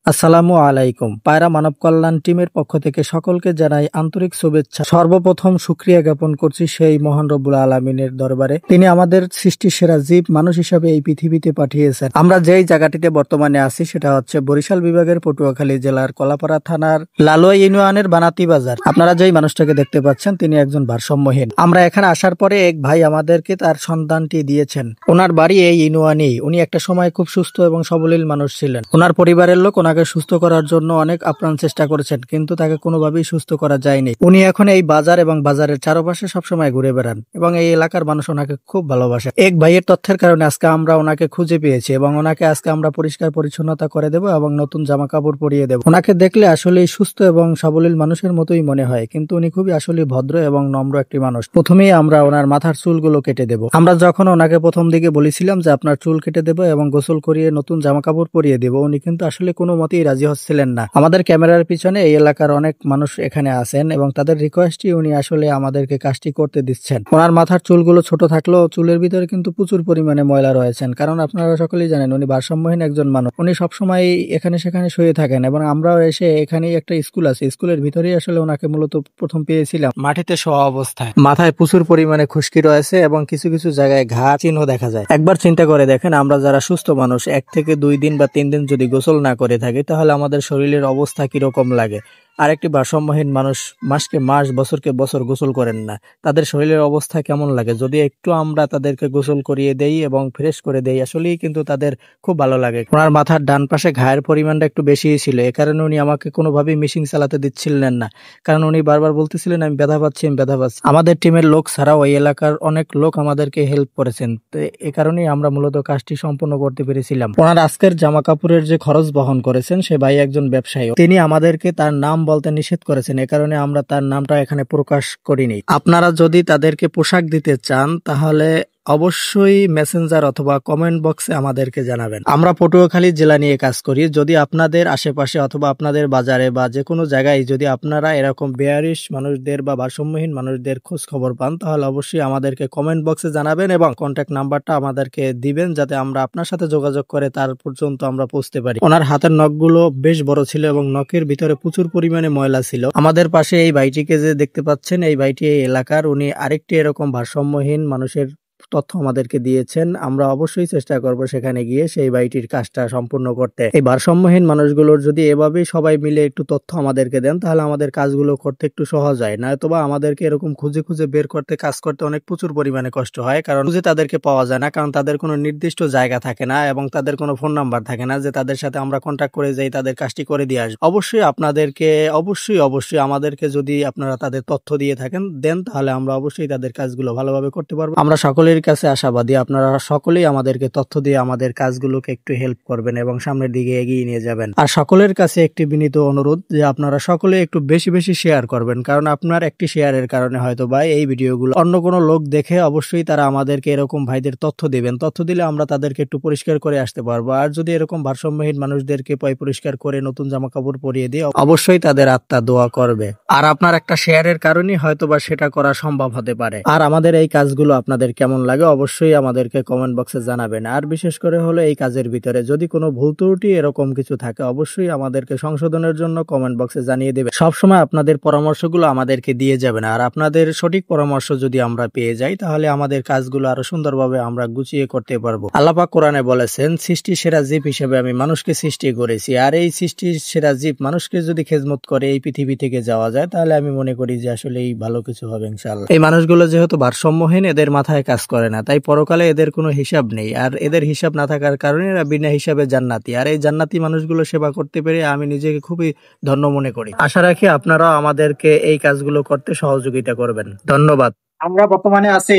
আসসালামু আলাইকুম। পায়রা মানব কল্যাণ টিমের পক্ষ থেকে সকলকে জানাই আন্তরিক শুভেচ্ছা। সর্বপ্রথম শুকরিয়া জ্ঞাপন করছি সেই মহান রব্বুল আলামিনের দরবারে। তিনি আমাদের সৃষ্টির সেরা জীব মানুষ হিসাবে এই পৃথিবীতে পাঠিয়েছেন। আমরা যেই জায়গাটিতে বর্তমানে আছি সেটা হচ্ছে বরিশাল বিভাগের পটুয়াখালী জেলার কলাপাড়া থানার লালুয়া ইউনিয়নের বানাতি বাজার। আপনারা যেই মানুষটাকে দেখতে পাচ্ছেন তিনি একজন ভারসাম্যহীন। আমরা এখানে আসার পরে এক ভাই আমাদেরকে তার সন্ধানটি দিয়েছেন। ওনার বাড়ি এই ইউনিয়নেই। উনি একটা সময় খুব সুস্থ এবং সবলীল মানুষ ছিলেন। ওনার পরিবারের লোক ওনাকে সুস্থ করার জন্য অনেক আপ্রাণ চেষ্টা করেছেন, কিন্তু তাকে কোনোভাবেই সুস্থ করা যায়নি। উনি এখন এই বাজার এবং বাজারের চারপাশে সবসময় ঘুরে বেড়ান এবং এই এলাকার মানুষ ওনাকে খুব ভালোবাসে। এক ভাইয়ের তথ্যের কারণে আজকে আমরা ওনাকে খুঁজে পেয়েছি এবং ওনাকে আজকে আমরা পরিষ্কার পরিচ্ছন্নতা করে দেবো এবং নতুন জামা কাপড় পরিয়ে দেবো। ওনাকে দেখলে আসলে সুস্থ এবং সাবলীল মানুষের মতোই মনে হয়, কিন্তু উনি খুবই আসলে ভদ্র এবং নম্র একটি মানুষ। প্রথমেই আমরা ওনার মাথার চুলগুলো কেটে দেবো। আমরা যখন ওনাকে প্রথম দিকে বলেছিলাম যে আপনার চুল কেটে দেবো এবং গোসল করিয়ে নতুন জামা কাপড় পরিয়ে দেবো, উনি কিন্তু আসলে কোনো মতেই রাজি হচ্ছিলেন না। আমাদের ক্যামেরার পিছনে এই এলাকার অনেক মানুষ এখানে আছেন এবং তাদের রিকোয়েস্টই উনি আসলে আমাদেরকে কাজটি করতে দিচ্ছেন। ওনার মাথার চুলগুলো ছোট থাকলেও চুলের ভিতরে কিন্তু প্রচুর পরিমাণে ময়লা রয়েছেন, কারণ আপনারা সকলেই জানেন উনি ভারসাম্যহীন একজন মানুষ। উনি সবসময় এখানে সেখানে শুয়ে থাকেন এবং আমরাও এসে এখানেই একটা স্কুল আছে, স্কুলের ভিতরেই আসলে ওনাকে মূলত প্রথম পেয়েছিলাম মাটিতে শোয়া অবস্থায়। মাথায় প্রচুর পরিমাণে খুশকি রয়েছে এবং কিছু কিছু জায়গায় ঘা চিহ্ন দেখা যায়। একবার চিন্তা করে দেখেন, আমরা যারা সুস্থ মানুষ 1 থেকে 2 দিন বা 3 দিন যদি গোসল না করে থাকি তাহলে আমাদের শরীরের অবস্থা কিরকম লাগে। আর একটি ভারসাম্যহীন মানুষ মাসকে মাস বছরকে বছর গোসল করেন না, তাদের শরীরের অবস্থা কেমন লাগে? যদি একটু আমরা তাদেরকে গোসল করিয়ে দেই এবং ফ্রেশ করে দেই আসলেই কিন্তু তাদের খুব ভালো লাগে। ওনার মাথার ডান পাশে ঘায়ের পরিমাণটা একটু বেশিই ছিল, এ কারণে উনি আমাকে কোনোভাবেই মেশিন চালাতে দিচ্ছিলেন না, কারণ উনি বারবার বলতেছিলেন আমি ব্যথা পাচ্ছি, আমি ব্যথা পাচ্ছি। আমাদের টিমের লোক ছাড়াও এই এলাকার অনেক লোক আমাদেরকে হেল্প করেছেন, তো এ কারণেই আমরা মূলত কাজটি সম্পন্ন করতে পেরেছিলাম। ওনার আজকের জামা কাপড়ের যে খরচ বহন করেছেন সে ভাই একজন ব্যবসায়ী, তিনি আমাদেরকে তার নাম বলতে নিষেধ করেছেন, এ কারণে আমরা তার নামটা এখানে প্রকাশ করিনি। আপনারা যদি তাদেরকে পোশাক দিতে চান তাহলে অবশ্যই মেসেঞ্জার অথবা কমেন্ট বক্সে আমাদেরকে জানাবেন। আমরা পটুয়াখালী জেলা নিয়ে কাজ করি। যদি আপনাদের আশেপাশে অথবা আপনাদের বাজারে বা যে কোনো জায়গায় যদি আপনারা এরকম বেয়ারিশ মানুষদের বা ভারসাম্যহীন মানুষদের খোঁজ খবর পান তাহলে অবশ্যই আমাদেরকে কমেন্ট বক্সে জানাবেন এবং কন্ট্যাক্ট নাম্বারটা আমাদেরকে দিবেন, যাতে আমরা আপনার সাথে যোগাযোগ করে তার পর্যন্ত আমরা পৌঁছতে পারি। ওনার হাতের নখগুলো বেশ বড় ছিল এবং নখের ভিতরে প্রচুর পরিমাণে ময়লা ছিল। আমাদের পাশে এই ভাইটিকে যে দেখতে পাচ্ছেন, এই ভাইটি এই এলাকার, উনি আরেকটি এরকম ভারসাম্যহীন মানুষের তথ্য আমাদেরকে দিয়েছেন। আমরা অবশ্যই চেষ্টা করব সেখানে গিয়ে সেই বাড়িটির কাজটা সম্পূর্ণ করতে। এই ভারসাম্যহীন মানুষগুলোর যদি এভাবেই সবাই মিলে একটু তথ্য আমাদেরকে দেন তাহলে আমাদের কাজগুলো করতে একটু সহজ হয়, নয়তোবা আমাদেরকে এরকম খুঁজে খুঁজে বের করতে কাজ করতে অনেক প্রচুর পরিমাণে কষ্ট হয়, কারণ খুঁজে তাদেরকে পাওয়া যায় না, কারণ তাদের কোনো নির্দিষ্ট জায়গা থাকে না এবং তাদের কোনো ফোন নাম্বার থাকে না যে তাদের সাথে আমরা কন্ট্যাক্ট করে যাই তাদের কাজটি করে দিয়ে আসবো। অবশ্যই আপনাদেরকে অবশ্যই আমাদেরকে যদি আপনারা তাদের তথ্য দিয়ে থাকেন দেন তাহলে আমরা অবশ্যই তাদের কাজগুলো ভালোভাবে করতে পারবো। আমরা সকলের কাছে আশাবাদী আপনারা সকলেই আমাদেরকে তথ্য দিয়ে আমাদের কাজগুলোকে একটু হেল্প করবেন এবং সামনের দিকে এগিয়ে নিয়ে যাবেন। আর সকলের কাছে একটি বিনীত অনুরোধ যে আপনারা সকলে একটু বেশি বেশি শেয়ার করবেন, কারণ আপনার একটি শেয়ারের কারণে হয়তো বা এই ভিডিওগুলো অন্য কোনো লোক দেখে অবশ্যই তারা আমাদেরকে এরকম ভাইদের তথ্য দিবেন। তথ্য দিলে আমরা তাদেরকে একটু পরিষ্কার করে আসতে পারবো। আর যদি এরকম ভারসাম্যহীন মানুষদেরকে পরিষ্কার করে নতুন জামা কাপড় পরিয়ে দিয়ে অবশ্যই তাদের আত্মা দোয়া করবে। আর আপনার একটা শেয়ারের কারণেই হয়তো বা সেটা করা সম্ভব হতে পারে। আর আমাদের এই কাজগুলো আপনাদের কেমন লাগে অবশ্যই আমাদেরকে কমেন্ট বক্সে জানাবেন। আর বিশেষ করে হলো এই কাজের ভিতরে যদি কোনো ভুল ত্রুটি এরকম কিছু থাকে অবশ্যই আমাদেরকে সংশোধনের জন্য কমেন্ট বক্সে জানিয়ে দেবেন। সবসময় আপনাদের পরামর্শগুলো আমাদেরকে দিয়ে যাবেন, আর আপনাদের সঠিক পরামর্শ যদি আমরা পেয়ে যাই তাহলে আমাদের কাজগুলো আরো সুন্দরভাবে আমরা গুছিয়ে করতে পারবো। আল্লাহ পাক কোরআনে বলেছেন, সৃষ্টির সেরা জীব হিসেবে আমি মানুষকে সৃষ্টি করেছি, আর এই সৃষ্টির সেরা জীব মানুষকে যদি খেদমত করে এই পৃথিবী থেকে যাওয়া যায় তাহলে আমি মনে করি যে আসলে এই ভালো কিছু হবে ইনশাআল্লাহ। এই মানুষগুলো যেহেতু ভারসাম্যহীন, এদের মাথায় কাজ করে না, তাই পরকালে এদের কোনো হিসাব নেই, আর এদের হিসাব না থাকার কারণে এরা বিনা হিসাবে জান্নাতি। আর এই জান্নাতি মানুষগুলো সেবা করতে পেরে আমি নিজেকে খুবই ধন্য মনে করি। আশা রাখি আপনারা আমাদেরকে এই কাজগুলো করতে সহযোগিতা করবেন। ধন্যবাদ। আমরা বর্তমানে আছি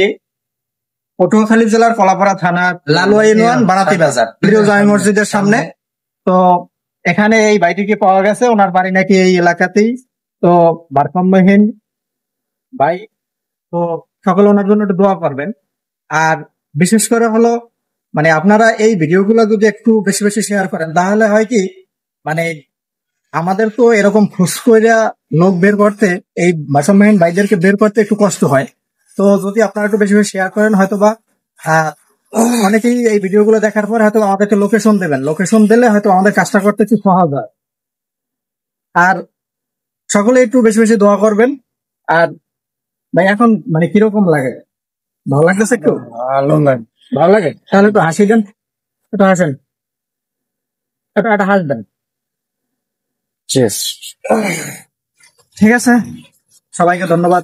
পটুয়াখালী জেলার কলাপাড়া থানার লালুয়া ইউনিয়ন বানাতি বাজার জামি মসজিদের সামনে। তো এখানে এই ভাইটিকে পাওয়া গেছে, ওনার বাড়ি নাকি এই এলাকাতেই। তো ভারসাম্যহীন ভাই, তো সকলে ওনার জন্য একটু দোয়া করবেন। আর বিশেষ করে হলো মানে আপনারা এই ভিডিওগুলো যদি একটু বেশি বেশি শেয়ার করেন তাহলে হয় কি, মানে আমাদের তো এরকম খোঁজ করে লোক বের করতে, এই ভারসাম্যহীন ভাইদেরকে বের করতে একটু কষ্ট হয়। তো যদি আপনারা একটু বেশি বেশি শেয়ার করেন হয়তো বা অনেকেই এই ভিডিওগুলো দেখার পর হয়তো আমাদেরকে লোকেশন দেবেন, লোকেশন দিলে হয়তো আমাদের কাজটা করতে একটু সহজ হয়। আর সকলে একটু বেশি বেশি দোয়া করবেন। আর ভাই এখন মানে কিরকম লাগে, ভালো লাগতেছে? একটু ভালো লাগে, ভালো লাগে। তাহলে একটু হাসি দেন, একটু হাসেন, একটু একটা হাসবেন। ঠিক আছে, সবাইকে ধন্যবাদ।